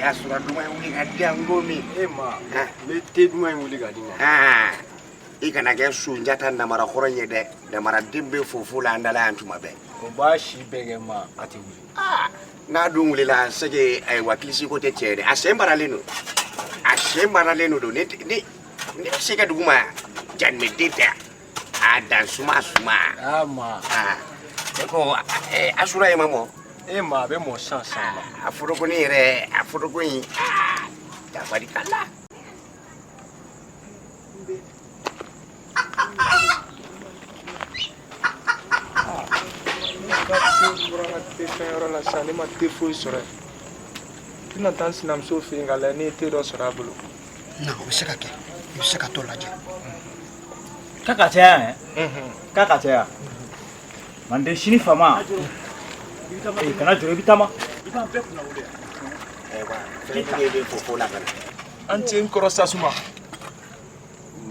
asura duma wuli ka diango mi ma me te duma wuli ka dinga I kana ke sunjata na mara khoronye de na mara dimbe fufula andala antuma be o ba shi bege ma ati wuli na dungule la sege ay wakilisi ko te cede asembara leno do ni sege duguma janme dita ada suma ma ko asura e mamo ma be mo sansa afuro ko ni re afuro ko yi ta bari kala la sani ma te fo sore tina tan sinam so fi ngala ni te do sora bulu na o se ka ke o se ka to la je kaka tia kaka tia mande shini fama kana jore bitama wa fe ni be fo la kana anti nkorosa suma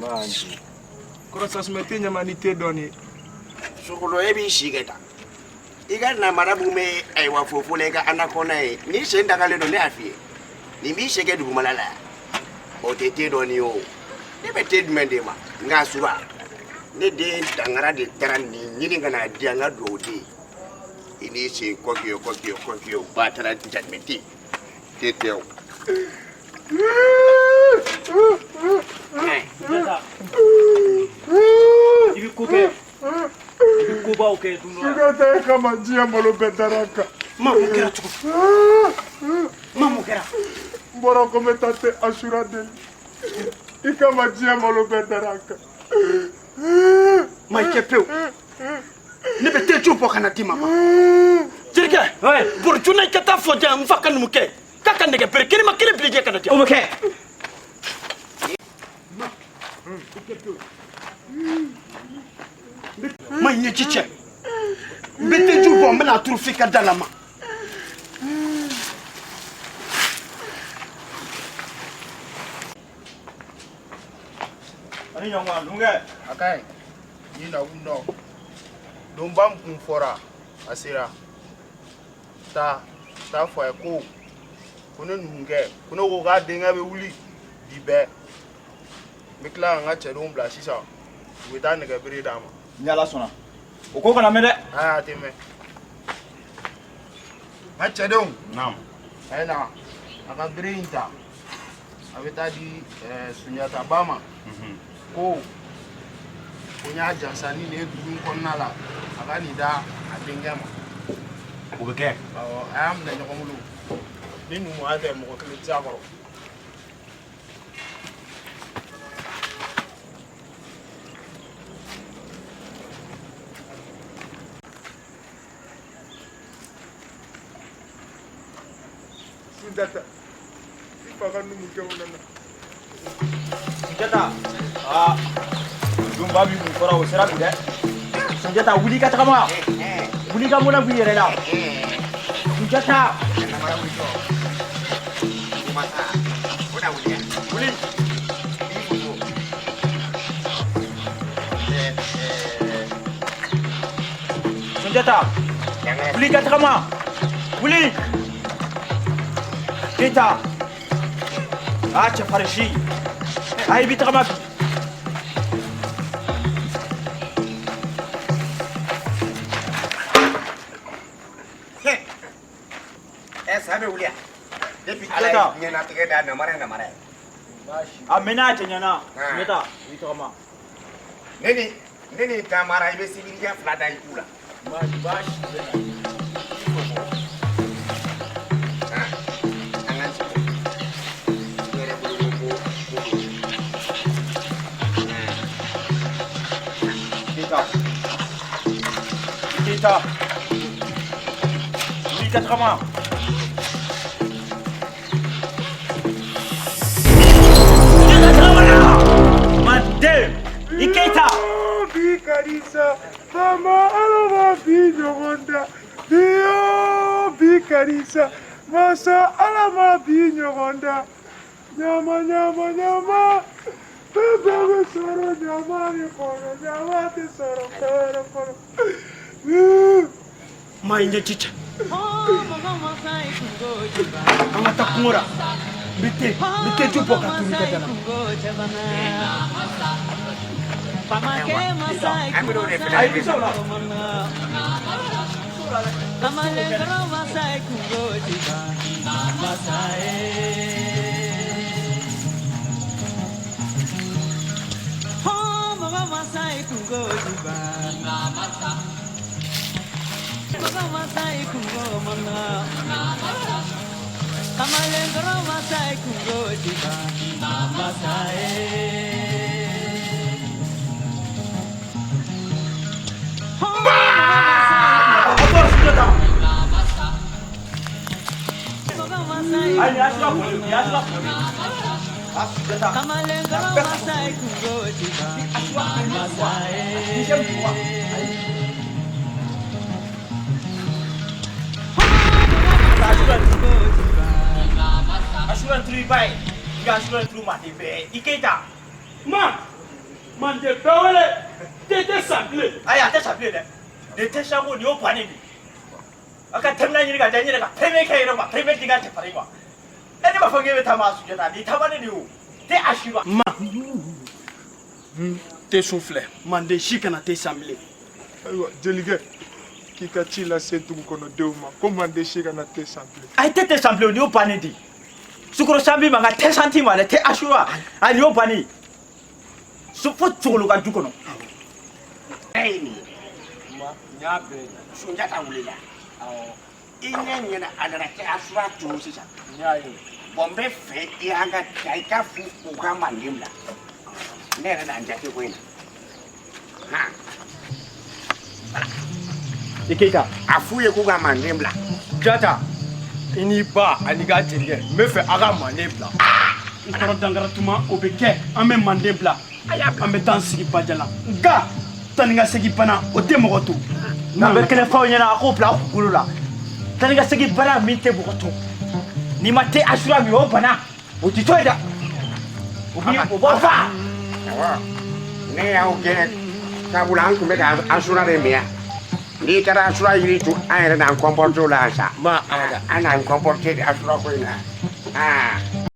manji korosa suma te nyama ni te doni sokolo e bi shigeta iga na marabu me ay wa fofo le ga anakona e ni senda kale do le afie ni mi shege du malala o tete do ni o ne bete du mende ma nga suba ne de tangara de taran ni nyini ngana dianga do de ini se kokio batara jadmeti teteo ibi kuke kuba oke dunwa sigata kama njia malo bedaraka mamu kera mbora kometate asura del ikama njia malo bedaraka mai kepeu ne bete chupo kana timama jirke burjuna kata foja mfaka numuke kaka ndege perkiri makiri bilije kana ti oke mai nye chiche bete chupo mbela turufika dalama ani nyongwa lunge akai yina uno dombam kumfora asira ta fo ko kuno nunge kuno go ga denga be wuli bibe mikla nga chedum bla sisa wita ne ga bere dama nyala sona oko kana mede teme ha chedum nam ena aka bere inta aweta di sunyata bama ko kunya jansani ne dun konnala aka ni da adengama oke am na nyokomulu ninu mo ate mo ko kile tiagoro sindata ifaga numu kewona Senjata dumba bi mufora o sera bide senjata wuli ka takama wuli ka mona bi yere la senjata na marabu to mata ona wuli senjata wuli ka takama wuli kita acha farishi ai bi takama sabe wulia depuis ala nyana tege da na mare amena nyana meta bi takama neni tamara ibe sibiria flada ikula bashi kita wuli ka takama Iketa bikarisa mama alama binyogonda bio bikarisa masa alama binyogonda nyama bebe soro nyama ni kono nyama te soro kono mai nye chiche oh mama masai An ka taa kungo la. N bɛ te ju bɔ ka turu i ka da la. Ayi, i bɛ se o la. Man de bawele te sample aya te sample de te sango ni o pani ni aka temna ni ga danyere ka peme ke ro ma peme diga te pare wa ene ma foge ta ma su jeta ni tamane ni o te ashira ma te souffle man de shikana te sample Aywa, Jelige, qui a-t-il la séduit qu'on a deux mois? Comment déchirer na te sample? ay te sample ni o pani di sukuro sambi ma ga te santima le te ashura ani o pani Supo cholo ka dukono. Ni. Ma nyabe. Sunja ta wulela. Inye na adara ke asura tu sisa. Nyaye. Bombe fe ihanga taika fu ukama ndimla. Nere na njake kwena. Ha. Ikeka. Afuye kuga mandimla. Jata ini ba ani ga jirge me fe aga mande bla. Nkoro dangara tuma o be kɛ an bɛ mande bila an bɛ taa sigi bajala nka tani ka segi bana o tɛ mɔgɔ to Na be kele faw ɲɛna a ko bila a kungolo la tani ka segi bana min tɛ mɔgɔ to ni ma te asura mi o bana o ti to ye dɛ o b'o fa Ne y'aw gɛn sabula an tun bɛ ka asura de min n'i taara asura yiri tun an yɛrɛ n'an kɔnpɔrte la sa an n'an kɔnpɔrte asura ko in na